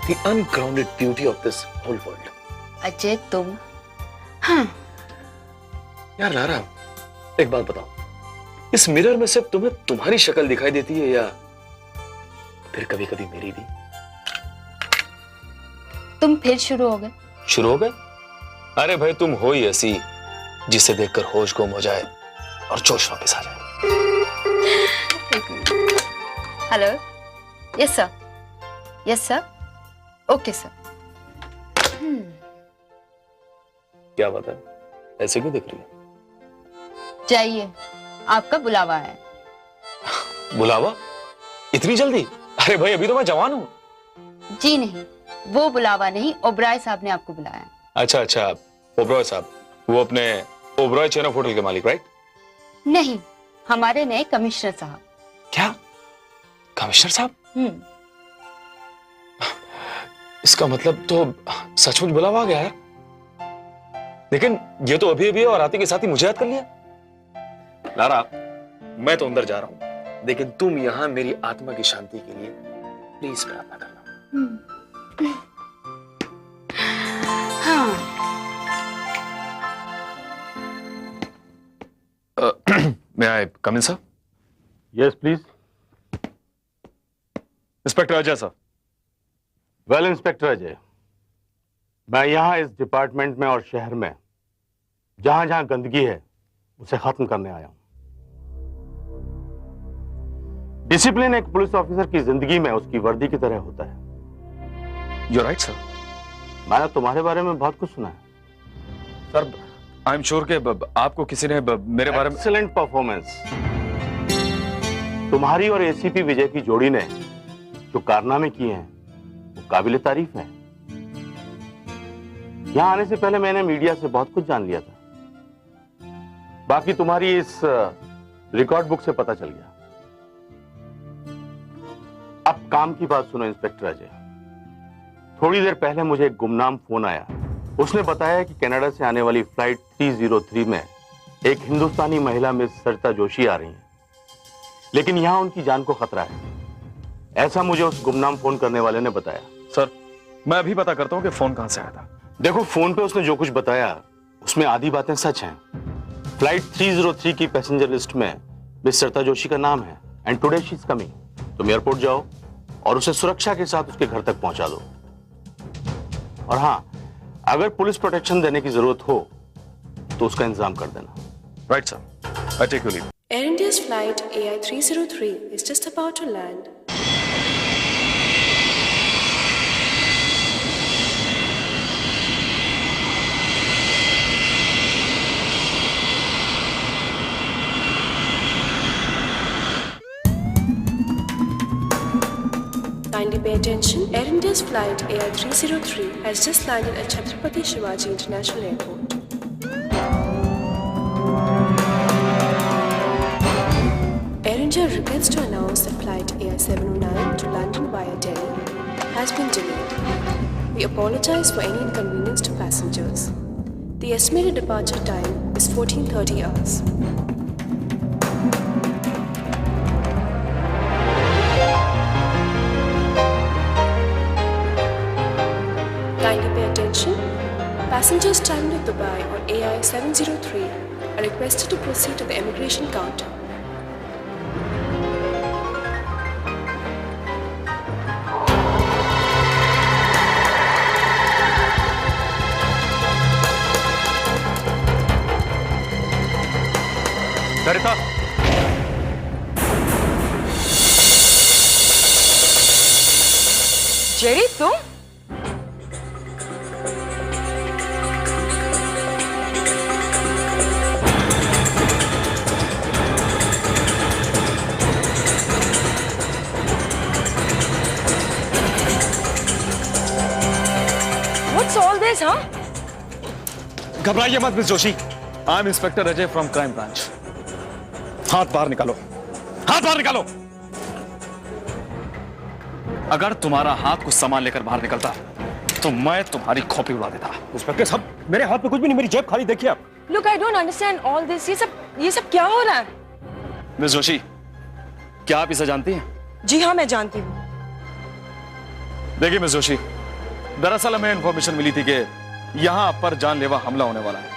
the ungrounded beauty of this whole world. Ajay तुम, हाँ यार लारा, एक बात बताओ, इस मिरर में सिर्फ तुम्हें तुम्हारी शक्ल दिखाई देती है या फिर कभी कभी मेरी भी? तुम फिर शुरू हो गए। शुरू हो गए? अरे भाई तुम हो ही ऐसी जिसे देखकर होश गुम हो जाए और जोश वापस आ जाए। Hello, yes sir, yes sir, okay sir. क्या बात है, ऐसे क्यों दिख रही है? जाइए, आपका बुलावा है। बुलावा? इतनी जल्दी? अरे भाई अभी तो मैं जवान हूँ। जी नहीं, वो बुलावा नहीं, ओबराय साहब ने आपको बुलाया। अच्छा अच्छा, ओबरॉय साहब, वो अपने ओबरॉय चेन ऑफ होटल के मालिक, राइट? नहीं, हमारे नए कमिश्नर साहब। क्या? कमिश्नर साहब? इसका मतलब तो सचमुच बुलावा आ गया है। लेकिन ये तो अभी अभी और आते के साथ ही मुझे याद कर लिया। लारा, मैं तो अंदर जा रहा हूं, लेकिन तुम यहां मेरी आत्मा की शांति के लिए प्लीज प्रार्थना करना। हाँ। May I come in, sir? Yes, please. Inspector Ajay sir. Well inspector Ajay, मैं यहाँ इस डिपार्टमेंट में और शहर में जहां जहां गंदगी है उसे खत्म करने आया हूं। डिसिप्लिन एक पुलिस ऑफिसर की जिंदगी में उसकी वर्दी की तरह होता है। You're right, sir. मैंने तुम्हारे बारे में बहुत कुछ सुना है। सर, आई एम श्योर कि आपको किसी ने मेरे बारे में। Excellent performance. तुम्हारी और एसीपी विजय की जोड़ी ने जो कारनामे किए हैं वो काबिले तारीफ है। यहां आने से पहले मैंने मीडिया से बहुत कुछ जान लिया था, बाकी तुम्हारी इस रिकॉर्ड बुक से पता चल गया। अब काम की बात सुनो इंस्पेक्टर अजय। थोड़ी देर पहले मुझे एक गुमनाम फोन आया। उसने बताया कि कनाडा से आने वाली फ्लाइट 303 में एक हिंदुस्तानी महिला मिस सरिता जोशी आ रही हैं, लेकिन यहां उनकी जान को खतरा है, ऐसा मुझे उस गुमनाम फोन करने वाले ने बताया। सर, मैं अभी पता करता हूं कि फोन कहां से आया था। देखो, फोन पे उसने जो कुछ बताया उसमें आधी बातें सच हैं। फ्लाइट 303 की पैसेंजर लिस्ट में मिस सरिता जोशी का नाम है and today she is coming. तुम एयरपोर्ट जाओ और उसे सुरक्षा के साथ उसके घर तक पहुंचा दो। और हां, अगर पुलिस प्रोटेक्शन देने की जरूरत हो तो उसका इंतजाम कर देना। Right sir, I take you leave. Air India's flight AI303 is just about to land. Kindly pay attention. Air India's flight AI303 has just landed at Chhatrapati Shivaji International Airport. Air India regrets to announce that flight AI709 to London via Delhi has been delayed. We apologize for any inconvenience to passengers. The estimated departure time is 14:30 hours. Kindly pay attention. Passengers traveling to Dubai on AI703 are requested to proceed to the immigration counter. Sarita, Jerry तुम? What's all this, huh? घबराइए मत miss Joshi. I am inspector Ajay from crime branch. हाथ बाहर निकालो, हाथ बाहर निकालो। अगर तुम्हारा हाथ कुछ सामान लेकर बाहर निकलता तो मैं तुम्हारी खोपड़ी उड़ा देता। इंस्पेक्टर साहब, मेरे हाथ में कुछ भी नहीं, मेरी जेब खाली, देखिए आप। Look, I don't understand all this. ये सब क्या हो रहा है? मिस जोशी, क्या आप इसे जानती हैं? जी हाँ, मैं जानती हूँ। देखिए मिस जोशी, दरअसल हमें इंफॉर्मेशन मिली थी कि यहां पर जानलेवा हमला होने वाला है,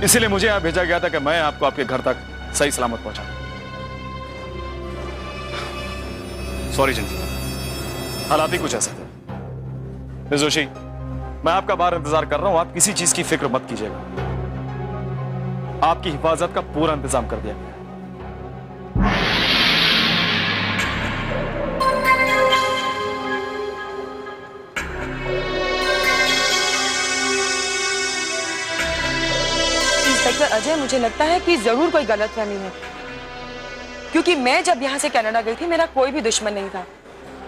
इसीलिए मुझे यहां भेजा गया था कि मैं आपको आपके घर तक सही सलामत पहुंचाऊं। सॉरी जिंदगी, हालात ही कुछ ऐसे थे। मिस जोशी, मैं आपका बाहर इंतजार कर रहा हूं, आप किसी चीज की फिक्र मत कीजिएगा, आपकी हिफाजत का पूरा इंतजाम कर दिया गया है। इंस्पेक्टर अजय, मुझे लगता है कि जरूर कोई गलतफहमी है, क्योंकि मैं जब यहाँ से कनाडा गई थी मेरा कोई भी दुश्मन नहीं था,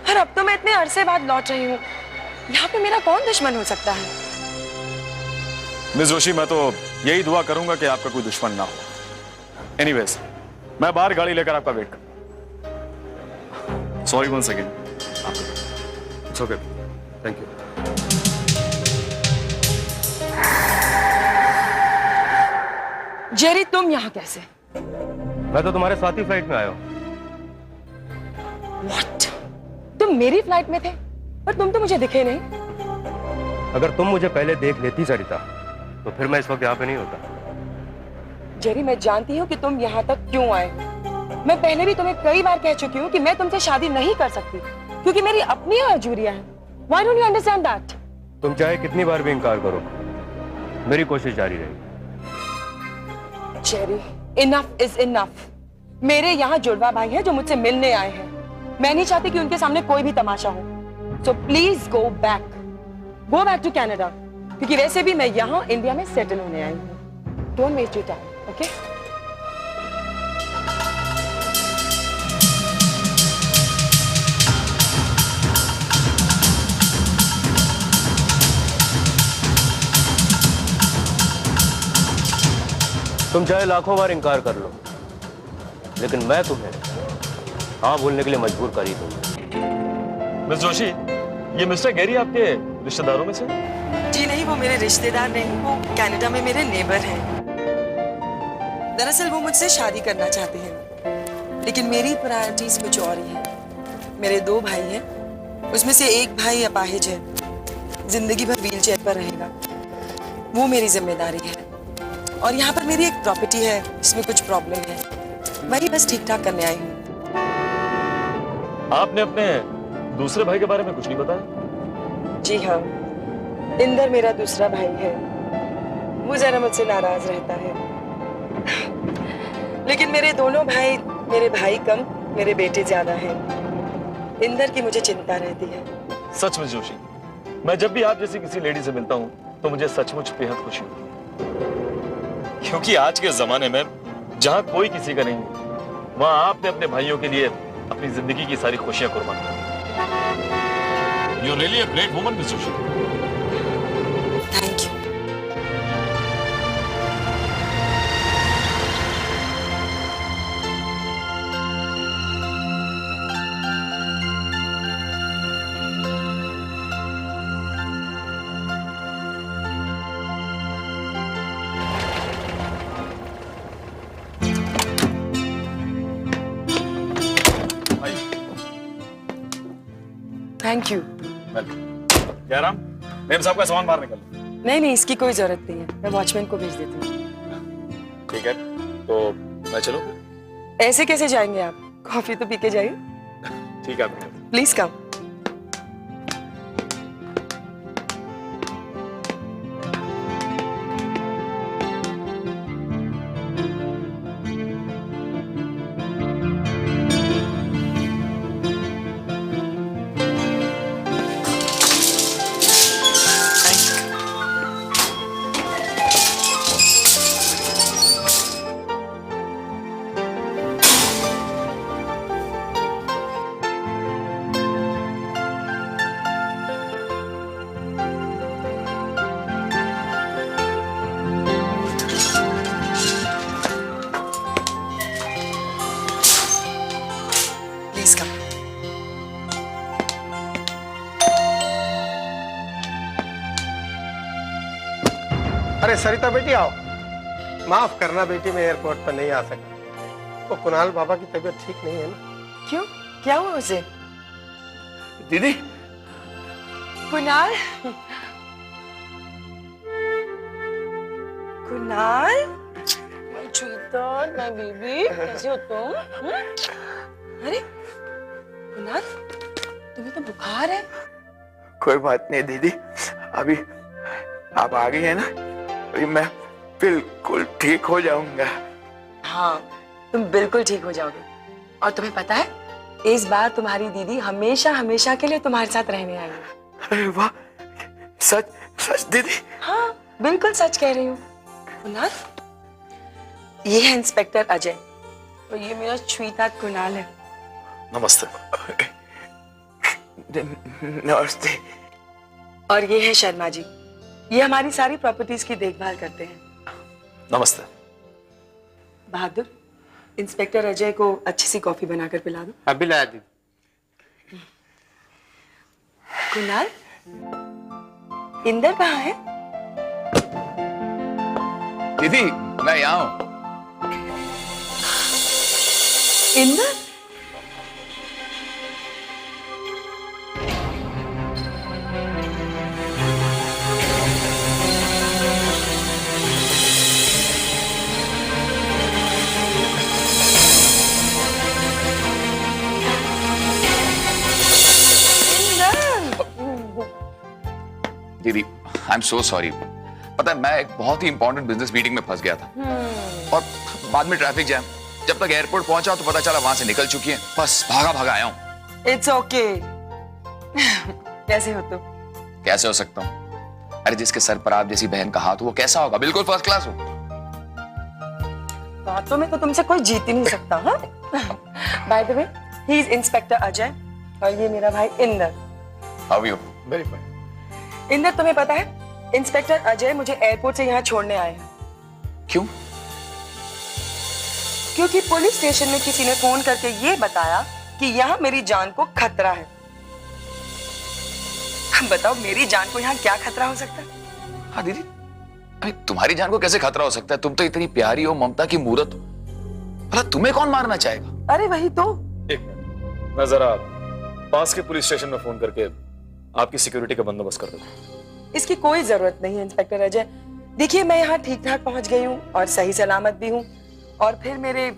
और अब तो मैं इतने अरसे बाद लौट रही हूँ, यहाँ पे मेरा कौन दुश्मन हो सकता है? मिस जोशी, मैं तो यही दुआ करूंगा कि आपका कोई दुश्मन ना हो। एनीवेज, मैं बाहर गाड़ी लेकर आपका वेट कर। Sorry once again. It's okay, thank you. Jerry, तुम यहाँ कैसे? मैं तो तुम्हारे साथ ही फ्लाइट में आया हूँ। What? तुम मेरी फ्लाइट में थे, पर तुम तो मुझे दिखे नहीं। अगर तुम मुझे पहले देख लेती सरिता, तो फिर मैं इस वक्त यहाँ पे नहीं होता। जेरी, मैं जानती हूँ कि तुम यहाँ तक क्यों आए। मैं पहले भी तुम्हें कई बार कह चुकी हूँ कि मैं तुमसे शादी नहीं कर सकती, क्योंकि मेरी अपनी मजबूरियां हैं। Why don't you understand that? तुम चाहे कितनी बार भी इंकार करो, मेरी कोशिश जारी रहेगी। Jerry, enough is enough। मेरे यहाँ जुड़वा भाई हैं जो मुझसे मिलने आए हैं। मैं नहीं चाहती कि उनके सामने कोई भी तमाशा हो। So please go back to Canada, क्योंकि वैसे भी मैं यहाँ इंडिया में सेटल होने आई हूँ। Don't waste your time, okay? तुम चाहे लाखों बार इंकार कर लो, लेकिन मैं तुम्हें हाँ बोलने के लिए मजबूर कर ही दूंगा। मिस जोशी, ये मिस्टर गैरी आपके रिश्तेदारों में से? जी नहीं, वो मेरे रिश्तेदार नहीं, वो कनाडा में मेरे नेबर हैं। दरअसल वो मुझसे शादी करना चाहते हैं, लेकिन मेरी प्रायोरिटीज कुछ और ही है। मेरे 2 भाई हैं, उसमें से एक भाई अपाहिज है, जिंदगी भर व्हीलचेयर पर रहेगा। वो मेरी जिम्मेदारी है। और यहाँ पर मेरी एक प्रॉपर्टी है, इसमें कुछ प्रॉब्लम है, वही बस ठीक ठाक करने आई हूँ। आपने अपने दूसरे भाई के बारे में कुछ नहीं बताया? जी हाँ, इंदर मेरा दूसरा भाई है। वो जरा मुझसे नाराज रहता है, लेकिन मेरे दोनों भाई, मेरे भाई कम, मेरे बेटे ज्यादा हैं। इंदर की मुझे चिंता रहती है। सच में जोशी, मैं जब भी आप जैसी किसी लेडी से मिलता हूँ तो मुझे सचमुच बेहद खुशी होती है, क्योंकि आज के जमाने में जहाँ कोई किसी का नहीं, वहाँ आपने अपने भाइयों के लिए अपनी जिंदगी की सारी खुशियां कुर्बान कर दी। You're really a great woman, Miss Joshi. Thank you. Thank you. क्या राम, मेम साहब का सामान बाहर निकल। नहीं नहीं, इसकी कोई जरूरत नहीं है, मैं वॉचमैन को भेज देती हूँ। ठीक है, तो मैं चलूं? ऐसे कैसे जाएंगे आप? कॉफी तो पी के जाइए। ठीक है, प्लीज कम। अरे सरिता बेटी आओ। माफ करना बेटी, मैं एयरपोर्ट पर नहीं आ सका। वो कुणाल बाबा की तबीयत ठीक नहीं है ना। क्यों, क्या हुआ उसे? दीदी, कुणाल, कुणाल, मैं स्वीटहार्ट, मैं बेबी, कैसे हो तुम? अरे कुणाल, तुम्हें तो बुखार है। कोई बात नहीं दीदी, अभी आप आ गई है ना, अभी मैं बिल्कुल ठीक हो जाऊंगा। हाँ, तुम बिल्कुल ठीक हो जाओगे। और तुम्हें पता है, इस बार तुम्हारी दीदी हमेशा हमेशा के लिए तुम्हारे साथ रहने आएगी। अरे वाह, सच सच दीदी? हाँ, बिल्कुल सच कह रही हूँ। कुणाल, ये है इंस्पेक्टर अजय और ये मेरा स्वीटहार्ट कुणाल है। नमस्ते। नमस्ते। और ये है शर्मा जी, ये हमारी सारी प्रॉपर्टीज की देखभाल करते हैं। नमस्ते। बहादुर, इंस्पेक्टर अजय को अच्छी सी कॉफी बनाकर पिला दो। अभी लाया दीदी। कुणाल, इंदर कहाँ है? दीदी मैं यहाँ हूँ। इंदर? दीदी आई एम सो सॉरी, पता है मैं एक बहुत ही इंपॉर्टेंट बिजनेस मीटिंग में फंस गया था और बाद में ट्रैफिक जैम, जब तक एयरपोर्ट पहुंचा तो पता चला वहां से निकल चुकी है, बस भागा भागा आया हूँ। It's okay. कैसे हो तुम? कैसे हो सकता हूँ? अरे जिसके सर पर आप जैसी बहन का हाथ हो वो कैसा होगा? बिल्कुल फर्स्ट क्लास हो। बातों में तो तुमसे कोई जीत ही नहीं सकता। हाँ, by the way, he is inspector Ajay और ये मेरा भाई Inder. How are you? Very fine. Inder, तुम्हें पता है इंस्पेक्टर अजय मुझे एयरपोर्ट से यहाँ छोड़ने आए हैं। क्यों? क्योंकि पुलिस स्टेशन में किसी ने फोन करके ये बताया कि यहाँ मेरी जान को खतरा है। बताओ, मेरी जान को यहाँ क्या खतरा हो सकता है? हाँ दीदी, अरे तुम्हारी जान को कैसे खतरा हो सकता है? तुम तो इतनी प्यारी हो, ममता की मूरत हो, भला तुम्हें कौन मारना चाहेगा? अरे वही तो। एक मिनट, मैं जरा पास के पुलिस स्टेशन में फोन करके आपकी सिक्योरिटी का बंदोबस्त कर देता हूं। इसकी कोई जरूरत नहीं है इंस्पेक्टर अजय। देखिए, मैं यहाँ ठीक ठाक पहुंच गई हूँ और सही सलामत भी हूँ, और फिर मेरे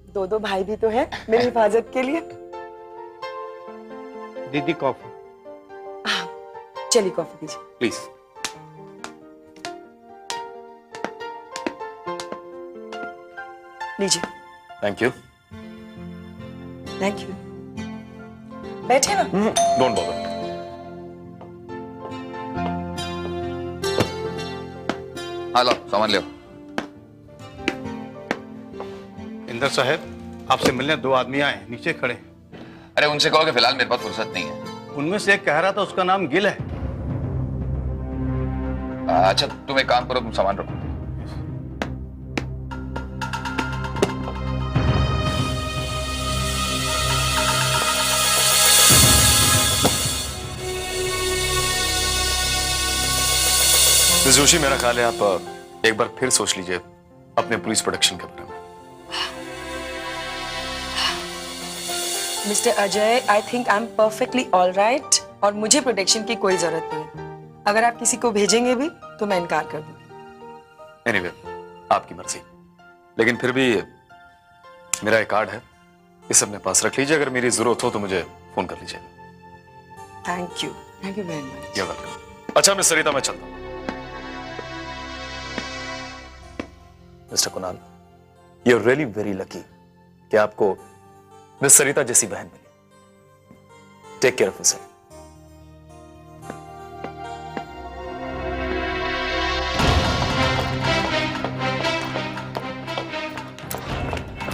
दो भाई भी तो हैं मेरी हिफाजत के लिए। दीदी कॉफी। चलिए कॉफी दीजिए। प्लीज। लीजिए। Thank you. Thank you. बैठे ना। Don't bother. हाँ लो सामान ले। इंदर साहब, आपसे मिलने दो आदमी आए, नीचे खड़े हैं। अरे उनसे कहो कि फिलहाल मेरे पास फुर्सत नहीं है। उनमें से एक कह रहा था उसका नाम गिल है। अच्छा तुम एक काम करो, तुम सामान रखो। मिस जोशी, मेरा ख्याल है आप एक बार फिर सोच लीजिए अपने पुलिस प्रोडक्शन के बारे में। Mister Ajay, I think I am perfectly all right और मुझे प्रोटेक्शन की कोई जरूरत नहीं है। अगर आप किसी को भेजेंगे भी तो मैं इनकार कर दूंगी। एनीवे, आपकी मर्जी, लेकिन फिर भी मेरा एक कार्ड है, इसे अपने पास रख लीजिए। अगर मेरी जरूरत हो तो मुझे फोन कर लीजिए। Thank you very much. You welcome. अच्छा मिस सरिता, मैं चलता हूं। Mister Kunal, you are really very lucky कि आपको मिस सरिता जैसी बहन मिली। Take care of yourself.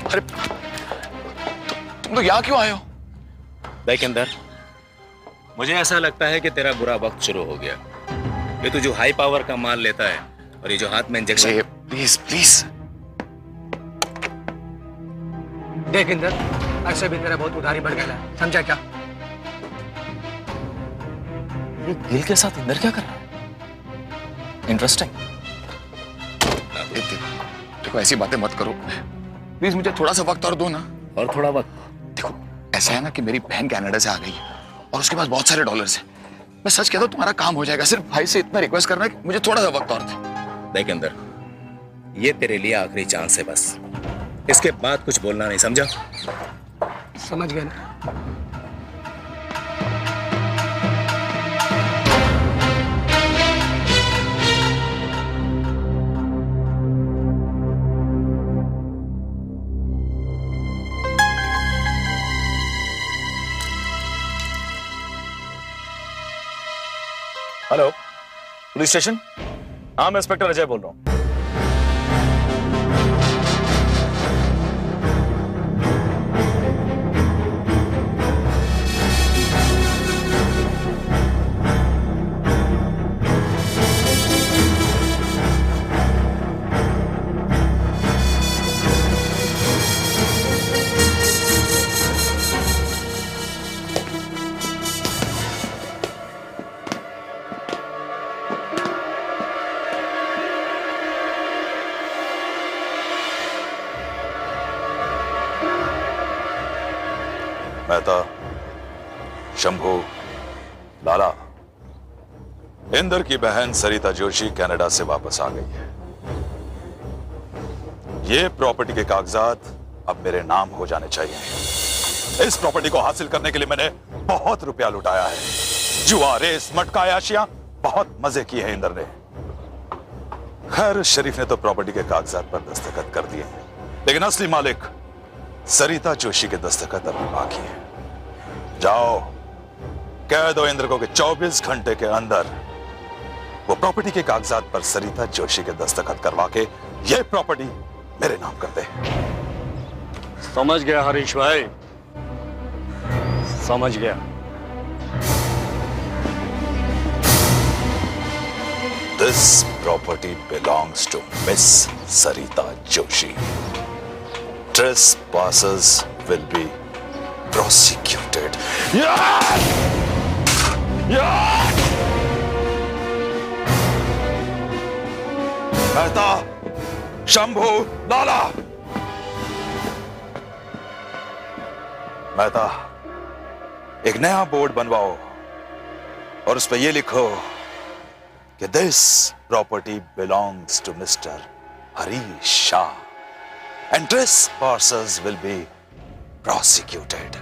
अरे तुम तो यहाँ क्यों आए हो? देख इंदर, मुझे ऐसा लगता है कि तेरा बुरा वक्त शुरू हो गया। ये तू जो हाई पावर का माल लेता है और ये जो हाथ में इंजेक्शन। Please please. देख इंदर, ऐसे भी तेरा बहुत उधारी बढ़ गया है, समझा क्या? ये गिल के साथ इंदर क्या कर रहा है? इंटरेस्टिंग। देखो ऐसी बातें मत करो प्लीज, मुझे थोड़ा सा वक्त और दो ना। और थोड़ा वक्त? देखो ऐसा है ना कि मेरी बहन कनाडा से आ गई है और उसके पास बहुत सारे डॉलर्स हैं। मैं सच कहता हूं तुम्हारा काम हो जाएगा। सिर्फ भाई से इतना रिक्वेस्ट करना है कि मुझे थोड़ा सा वक्त और दे। देख इंदर, ये तेरे लिए आखिरी चांस है बस। इसके बाद कुछ बोलना नहीं, समझा? समझ गए ना? Hello, police station. हाँ, मैं इंस्पेक्टर अजय बोल रहा हूँ। मेहता, शंभू, लाला, इंदर की बहन सरिता जोशी कनाडा से वापस आ गई है। ये प्रॉपर्टी के कागजात अब मेरे नाम हो जाने चाहिए। इस प्रॉपर्टी को हासिल करने के लिए मैंने बहुत रुपया लुटाया है। जुआ, रेस, मटका, आशियां बहुत मजे किए हैं इंदर ने। खैर, शरीफ ने तो प्रॉपर्टी के कागजात पर दस्तखत कर दिए हैं, लेकिन असली मालिक सरिता जोशी के दस्तखत अभी बाकी है। जाओ, कह दो इंद्र को कि 24 घंटे के अंदर वो प्रॉपर्टी के कागजात पर सरिता जोशी के दस्तखत करवा के ये प्रॉपर्टी मेरे नाम कर दे। समझ गया हरीश भाई, समझ गया। This property belongs to Miss Sarita Joshi. Trespassers will be prosecuted. Mehta, Shambhu, लाला। मेहता, एक नया बोर्ड बनवाओ और उस पर यह लिखो कि this property belongs to Mister Harish Shah and trespassers will be prosecuted.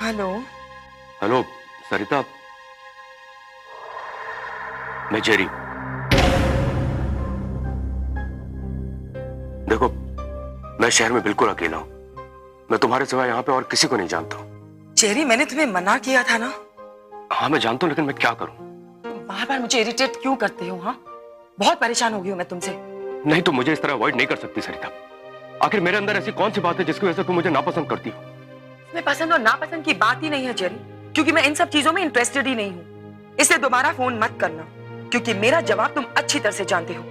Hello. Hello Sarita, मैं जेरी। देखो, मैं शहर में बिल्कुल अकेला हूं। मैं तुम्हारे सिवा यहाँ पे और किसी को नहीं जानता हूँ। चेरी, मैंने तुम्हें मना किया था ना? हाँ, मैं जानता हूँ, लेकिन मैं क्या करूँ? तुम बार बार मुझे इरिटेट क्यों करते हो? हाँ, बहुत परेशान हो गई हूँ मैं तुमसे। नहीं, तुम मुझे इस तरह अवॉइड नहीं कर सकती सरिता। आखिर मेरे अंदर ऐसी कौन सी बात है जिसकी वजह से तुम मुझे नापसंद करती हो? इसमें पसंद और नापसंद की बात ही नहीं है जेरी, क्योंकि मैं इन सब चीजों में इंटरेस्टेड ही नहीं हूँ। इसलिए दोबारा फोन मत करना, क्योंकि मेरा जवाब तुम अच्छी तरह से जानते हो।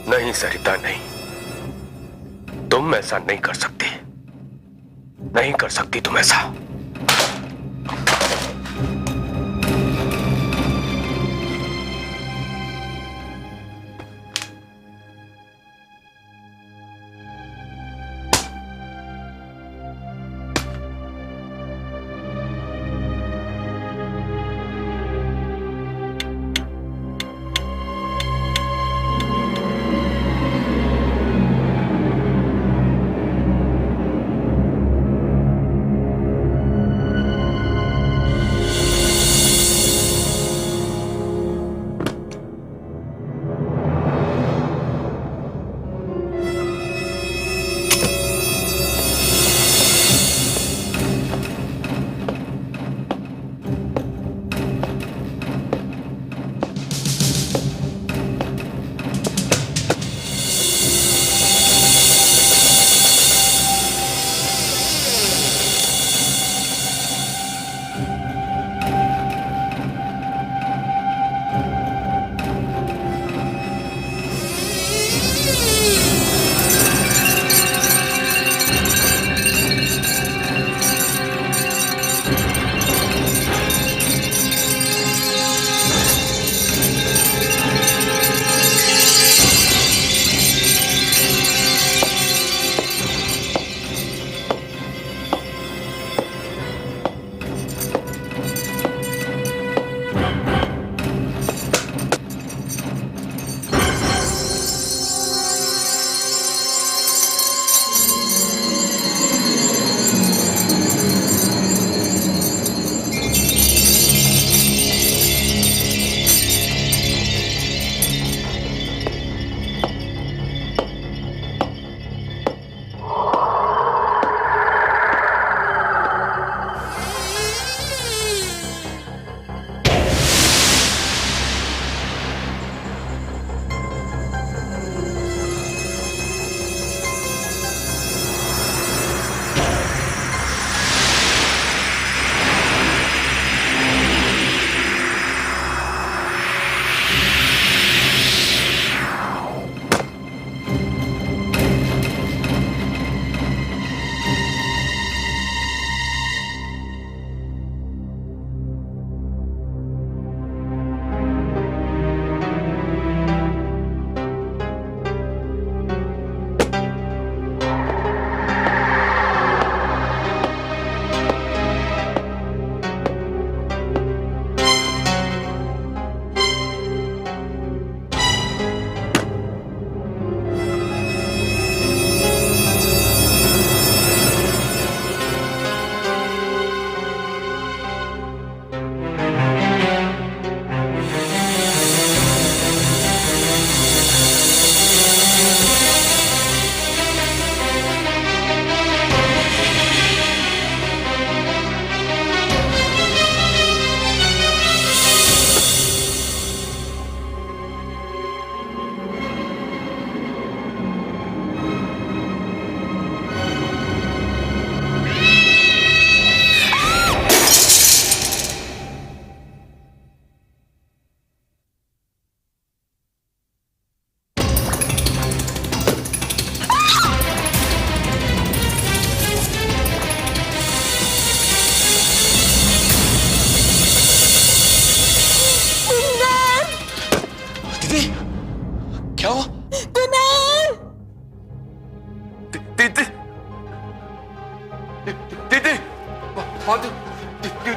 नहीं सरिता, नहीं, तुम ऐसा नहीं कर सकती। नहीं कर सकती तुम ऐसा।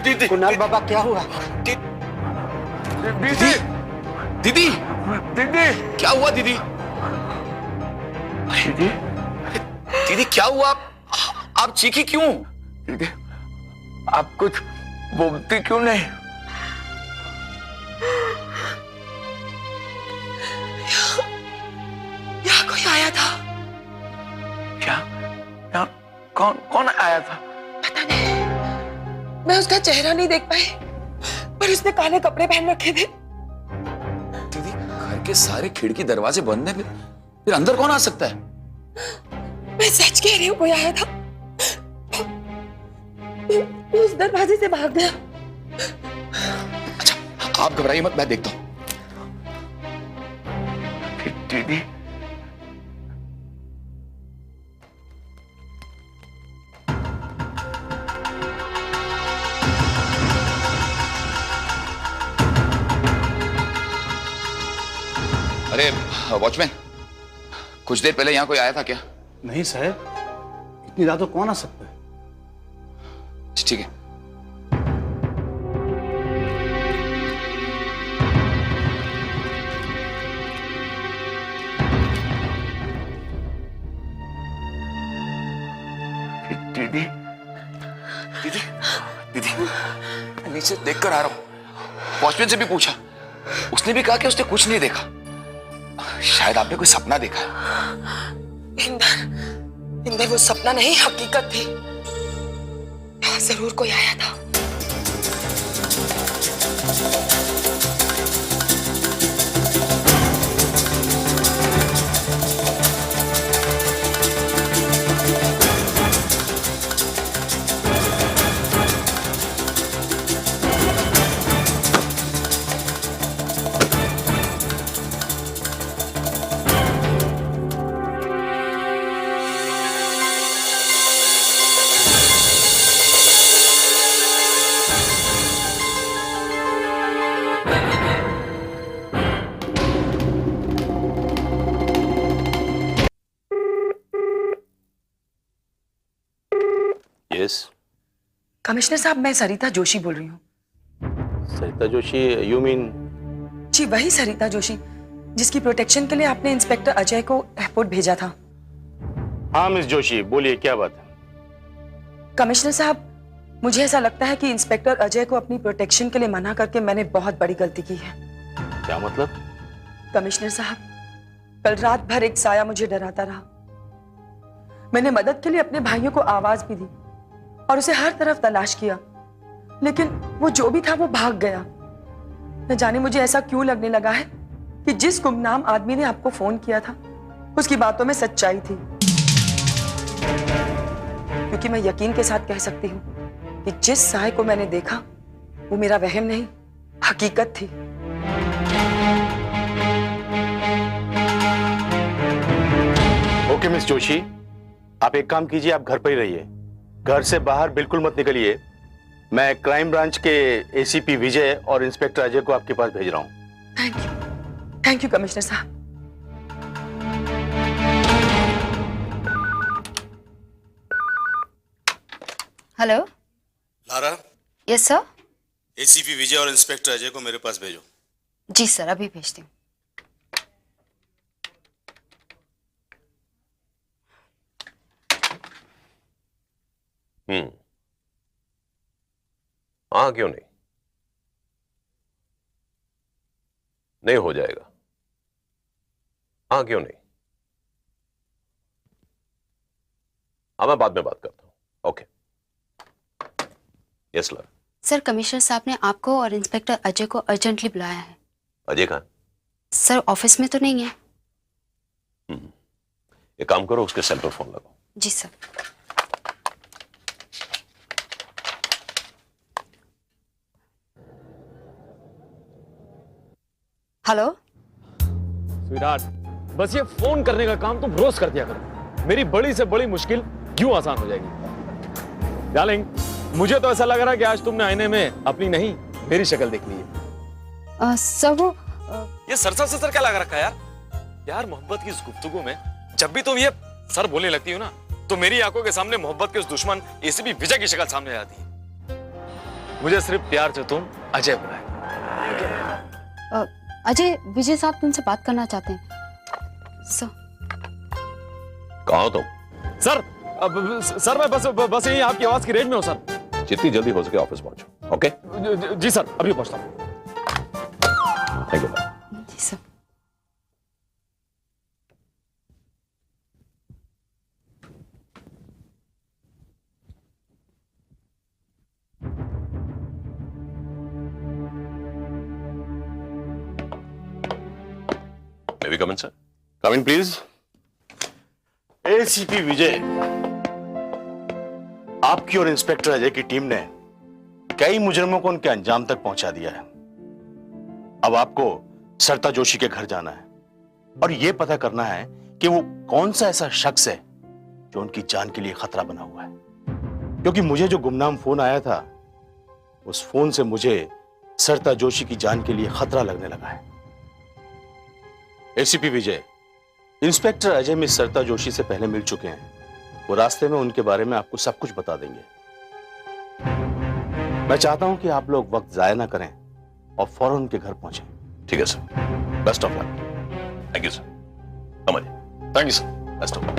दीदी कुणाल बाबा क्या हुआ? दीदी दीदी दीदी क्या हुआ दीदी? दीदी दीदी क्या हुआ? आप चीखी क्यों? दीदी आप कुछ बोलती क्यों नहीं? यहाँ कोई आया था। क्या? यहाँ कौन आया था? पता नहीं, मैं उसका चेहरा नहीं देख पाई, पर उसने काले कपड़े पहन रखे थे। दीदी घर के सारे खिड़की दरवाजे बंद हैं, फिर अंदर कौन आ सकता है? मैं सच कह रही हूँ, कोई आया था। वो उस दरवाजे से भाग गया। अच्छा आप घबराइए मत, मैं देखता हूँ। दीदी अरे वॉचमैन, कुछ देर पहले यहाँ कोई आया था क्या? नहीं साहब, इतनी रात को कौन आ सकता है? ठीक है। दीदी दीदी दीदी मैं नीचे देख कर आ रहा हूं। वॉचमैन से भी पूछा, उसने भी कहा कि उसने कुछ नहीं देखा। शायद आपने कोई सपना देखा है। इंदर वो सपना नहीं, हकीकत थी। यहाँ जरूर कोई आया था। यस कमिश्नर साहब, मैं सरिता जोशी बोल रही हूँ। सरिता जोशी, यू मीन? जी वही सरिता जोशी जिसकी प्रोटेक्शन के लिए आपने इंस्पेक्टर अजय को एयरपोर्ट भेजा था। हाँ मिस जोशी, बोलिए क्या बात है? कमिश्नर साहब, मुझे ऐसा लगता है कि इंस्पेक्टर अजय को अपनी प्रोटेक्शन के लिए मना करके मैंने बहुत बड़ी गलती की है। क्या मतलब? कमिश्नर साहब, कल रात भर एक साया मुझे डराता रहा। मैंने मदद के लिए अपने भाइयों को आवाज भी दी और उसे हर तरफ तलाश किया, लेकिन वो जो भी था वो भाग गया। न जाने मुझे ऐसा क्यों लगने लगा है कि जिस गुमनाम आदमी ने आपको फोन किया था उसकी बातों में सच्चाई थी। क्योंकि मैं यकीन के साथ कह सकती हूँ कि जिस साय को मैंने देखा वो मेरा वहम नहीं, हकीकत थी। ओके मिस जोशी, आप एक काम कीजिए, आप घर पर ही रहिए, घर से बाहर बिल्कुल मत निकलिए। मैं क्राइम ब्रांच के एसीपी विजय और इंस्पेक्टर अजय को आपके पास भेज रहा हूं। थैंक यू कमिश्नर साहब। Hello. Lara, yes sir. ACP Vijay और इंस्पेक्टर अजय को मेरे पास भेजो। जी सर, अभी भेजती हूँ। हाँ क्यों नहीं, नहीं हो जाएगा। हाँ क्यों नहीं, हाँ मैं बाद में बात करता हूं। ओके। यस लर। सर, कमिश्नर साहब ने आपको और इंस्पेक्टर अजय को अर्जेंटली बुलाया है। अजय कहाँ? सर ऑफिस में तो नहीं है। एक काम करो, उसके सेल पर फोन लगाओ। जी सर। हेलो। स्वीटहार्ट, बस ये फोन करने का काम तुम रोज कर दिया करो। मेरी बड़ी से बड़ी मुश्किल यूं आसान हो जाएगी। डार्लिंग, मुझे तो ऐसा लग रहा है कि आज तुमने आईने में अपनी नहीं मेरी शक्ल देख ली है। सर वो ये सर क्या लगा रखा है यार? यार मोहब्बत की इस गुफ्तगू में जब भी तुम ये सर बोलने लगती हो ना, तो मेरी आंखों के सामने मोहब्बत के उस दुश्मन एसीपी विजय की शक्ल सामने आ जाती है। मुझे सिर्फ प्यार से तुम अजय बुलाए। अजय, विजय साहब तुमसे बात करना चाहते हैं सर। कहाँ हो तुम? सर सर मैं बस यही आपकी आवाज की रेंज में हूँ सर। जितनी जल्दी हो सके ऑफिस पहुंचो। ओके? जी सर, अभी पहुंचता हूँ। Thank you. जी sir. May we come in, sir? Come in please. ACP Vijay, आपकी और इंस्पेक्टर अजय की टीम ने कई मुजरिमों को उनके अंजाम तक पहुंचा दिया है। अब आपको सरिता जोशी के घर जाना है और यह पता करना है कि वो कौन सा ऐसा शख्स है जो उनकी जान के लिए खतरा बना हुआ है। क्योंकि मुझे जो गुमनाम फोन आया था, उस फोन से मुझे सरिता जोशी की जान के लिए खतरा लगने लगा है। एसीपी विजय, इंस्पेक्टर अजय मिस सरिता जोशी से पहले मिल चुके हैं। वो रास्ते में उनके बारे में आपको सब कुछ बता देंगे। मैं चाहता हूं कि आप लोग वक्त जाया ना करें और फौरन उनके घर पहुंचें। ठीक है sir. Best of luck. Thank you sir. समझ। Thank you sir. Best of luck.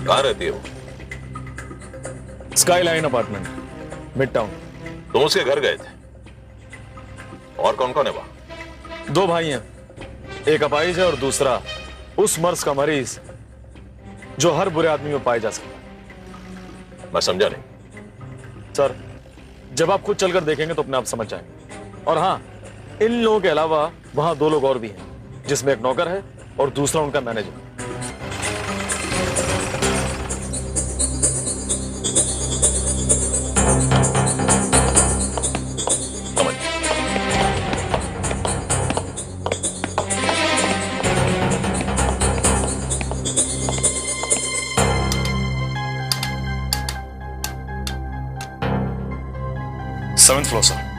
कहाँ रहती है वो? Skyline Apartment, Midtown. तुम उसके घर गए थे? और कौन कौन है वहां? 2 भाई हैं, एक अपाहिज है और दूसरा उस मर्ज का मरीज जो हर बुरे आदमी में पाया जा सकता है। मैं समझा नहीं। सर, जब आप खुद चलकर देखेंगे तो अपने आप समझ जाएंगे। और हाँ, इन लोगों के अलावा वहां 2 लोग और भी हैं, जिसमें एक नौकर है और दूसरा उनका manager. Seventh floor sir.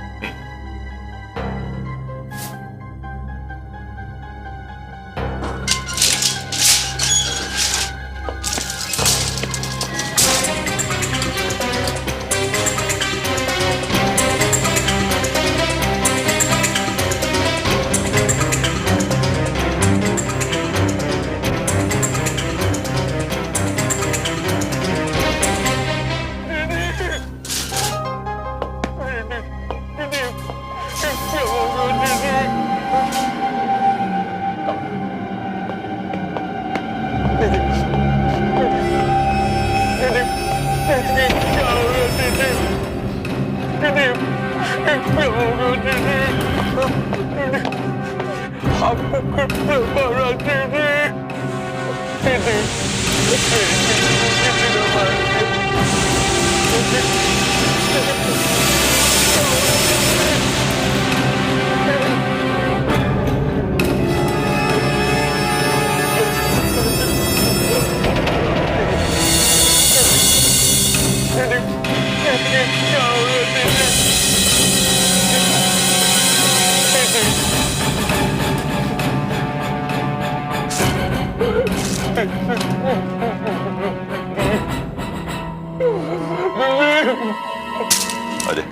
Ajay,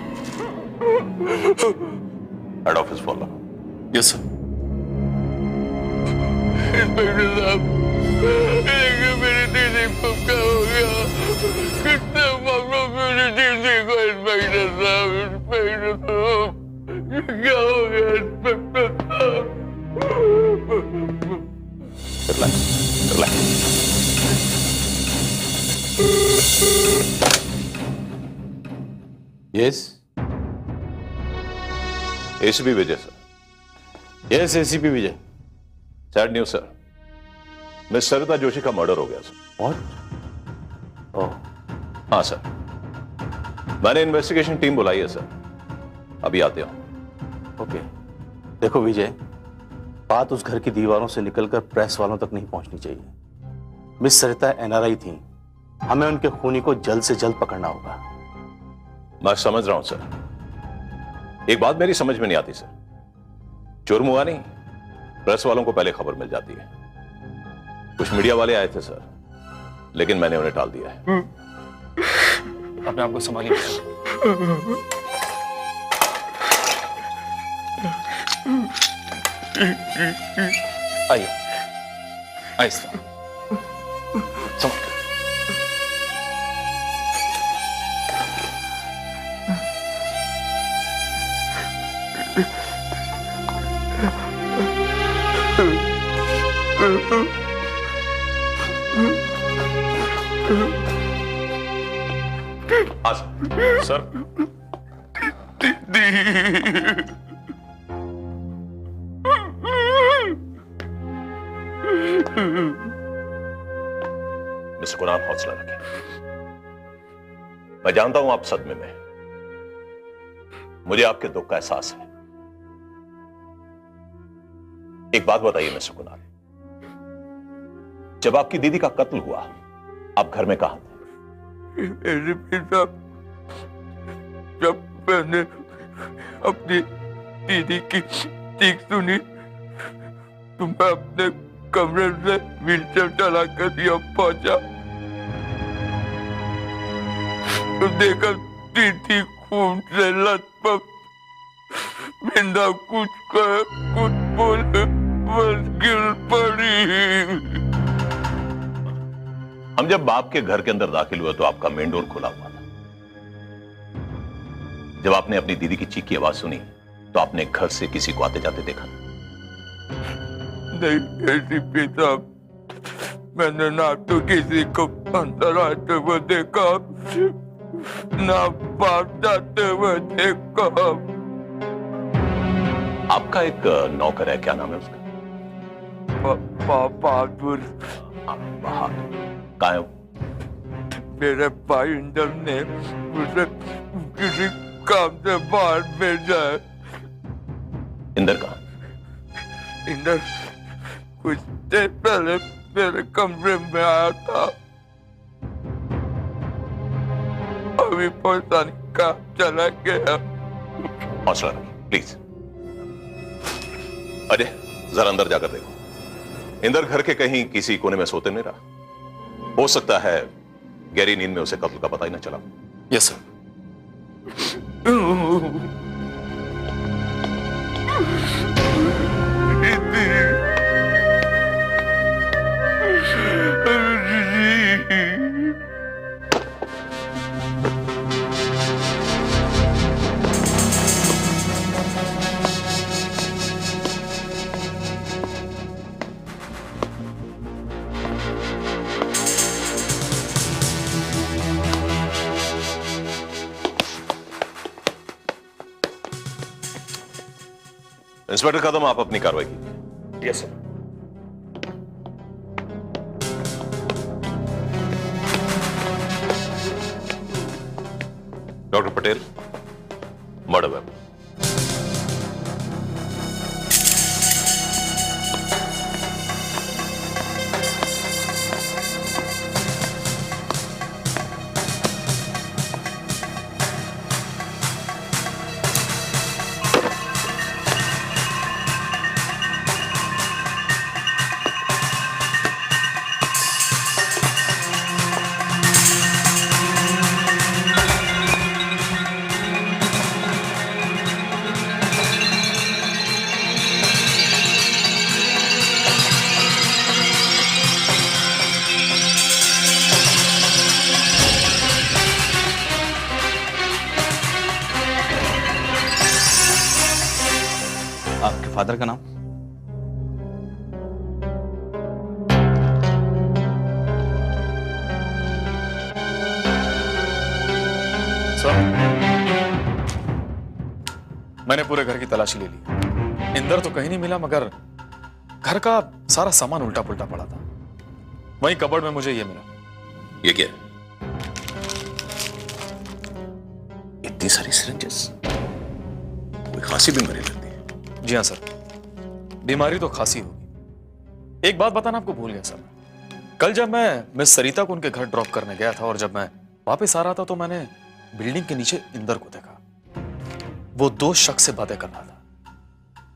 head office follow. Yes sir. मेरी दीदी को क्या हो गया? कितने मामलों में मेरी दीदी को इंस्पेक्टर साहब क्या हो गया इंस्पेक्टर साहब? यस एसीपी विजय सर। यस एसीपी विजय। सैड न्यूज सर, मिस सरिता जोशी का मर्डर हो गया सर। व्हाट? ओह, हाँ सर, मैंने इन्वेस्टिगेशन टीम बुलाई है सर, अभी आते हो। ओके। देखो विजय, बात उस घर की दीवारों से निकलकर प्रेस वालों तक नहीं पहुंचनी चाहिए। मिस सरिता एनआरआई थी, हमें उनके खूनी को जल्द से जल्द पकड़ना होगा। मैं समझ रहा हूं सर, एक बात मेरी समझ में नहीं आती सर। जुर्म हुआ नहीं, प्रेस वालों को पहले खबर मिल जाती है। कुछ मीडिया वाले आए थे सर, लेकिन मैंने उन्हें टाल दिया है। अपने आप को संभालिए। आइए आहिस्ता, संभाल। सर मिस्टर कुणाल, हौसला रखें। मैं जानता हूं आप सदमे में हैं। मुझे आपके दुख का एहसास है। एक बात बताइए मिस्टर कुणाल, जब आपकी दीदी का कत्ल हुआ आप घर में कहां थे? मेरे पिता, जब मैंने अपनी दीदी की चीख सुनी तो मैं अपने कमरे से व्हीलचेयर चलाकर यहाँ पहुंचा तो देखा दीदी खून से लथपथ, बिना कुछ कहे कुछ बोले बस गिर पड़ी। हम जब बाप के घर के अंदर दाखिल हुए तो आपका मेन डोर खुला हुआ था। जब आपने अपनी दीदी की चीख की आवाज सुनी तो आपने घर से किसी को आते जाते देखा? नहीं ऐसी पिता, मैंने ना तो किसी को अंदर आते हुए देखा ना बाहर जाते हुए देखा। आपका एक नौकर है, क्या नाम है उसका? बहादुर। बहादुर कहाँ है वो? मेरे भाई इंदर ने उसे किसी काम से बाहर भेजा है। इंदर कहाँ? इंदर कुछ देर पहले मेरे कमरे में आया था, अभी पता नहीं कहाँ चला गया। हौसला रखिए प्लीज। अजय जरा अंदर जाकर देखो, इंदर घर के कहीं किसी कोने में सोते नहीं रहा। हो सकता है गहरी नींद में उसे कत्ल का पता ही ना चला। Yes sir. इंस्पेक्टर कदम, आप अपनी कार्रवाई कीजिए। Yes sir. Doctor Patel, murder weapon. आपके फादर का नाम? सर, मैंने पूरे घर की तलाशी ले ली। इंदर तो कहीं नहीं मिला, मगर घर का सारा सामान उल्टा पुल्टा पड़ा था। वहीं कबर्ड में मुझे ये मिला। ये क्या? इतनी सारी सिरिंजेस, कोई खांसी बीमारी लगती है? जी हाँ सर, बीमारी तो खांसी होगी। एक बात बताना आपको भूल गया सर, कल जब मैं मिस सरिता को उनके घर ड्रॉप करने गया था और जब मैं वापस आ रहा था तो मैंने बिल्डिंग के नीचे इंदर को देखा। वो दो शख्स से बातें कर रहा था।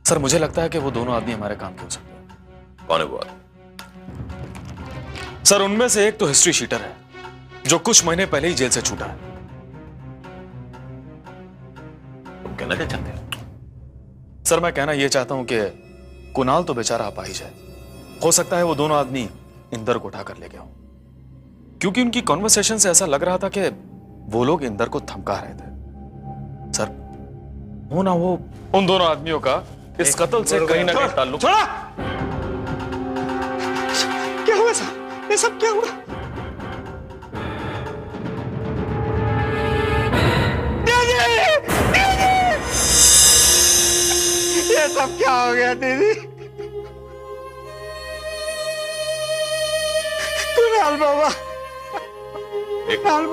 सर मुझे लगता है कि वो दोनों आदमी हमारे काम के हो सकते हैं। कौन है वो आदमी? सर उनमें से एक तो हिस्ट्री शीटर है जो कुछ महीने पहले ही जेल से छूटा है। तुम कहना क्या चाहते हो? सर मैं कहना यह चाहता हूं कि कुणाल तो बेचारा अपाहिज है, हो सकता है वो दोनों आदमी इंदर को उठाकर ले गए हों, क्योंकि उनकी कॉन्वर्सेशन से ऐसा लग रहा था कि वो लोग इंदर को धमका रहे थे। सर हो ना वो उन दोनों आदमियों का इस कत्ल से कहीं ना कहीं ताल्लुक। छोड़ा। क्या हुआ साहब? ये सब क्या हुआ? ये सब क्या हो गया दीदी? कुणाल बाबा,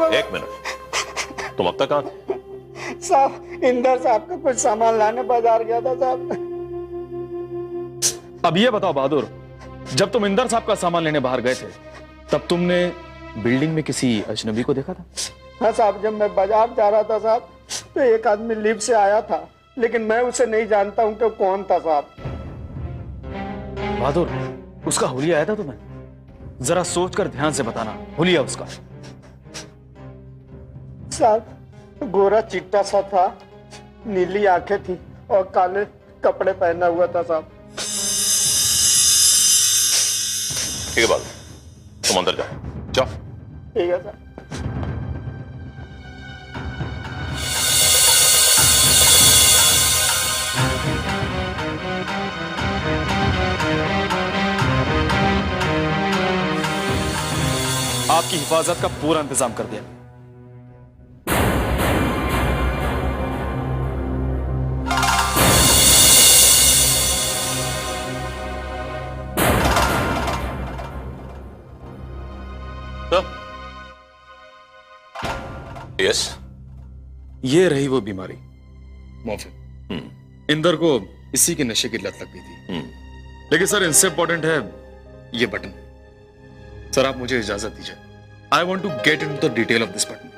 एक मिनट, तुम अब तक कहां थे? साहब इंदर साहब का कुछ सामान लाने बाजार गया था साहब। अब ये बताओ बहादुर, जब तुम इंदर साहब का सामान लेने बाहर गए थे तब तुमने बिल्डिंग में किसी अजनबी को देखा था? हाँ साहब, जब मैं बाजार जा रहा था साहब तो एक आदमी लिफ्ट से आया था, लेकिन मैं उसे नहीं जानता हूं कि कौन था साहब। बहादुर उसका हुलिया आया था तुम्हें? जरा सोचकर ध्यान से बताना, हुलिया उसका। साहब गोरा चिट्टा सा था, नीली आंखें थी और काले कपड़े पहना हुआ था साहब। ठीक है बाबू, तुम अंदर जाओ, जाओ। ठीक है साहब। आपकी हिफाजत का पूरा इंतजाम कर दिया। यस, ये रही वो बीमारी मॉर्फिन। इंदर को इसी के नशे की लत लग गई थी। लेकिन सर इनसे इंपॉर्टेंट है ये बटन। सर आप मुझे इजाजत दीजिए। I want to get into the detail of this button.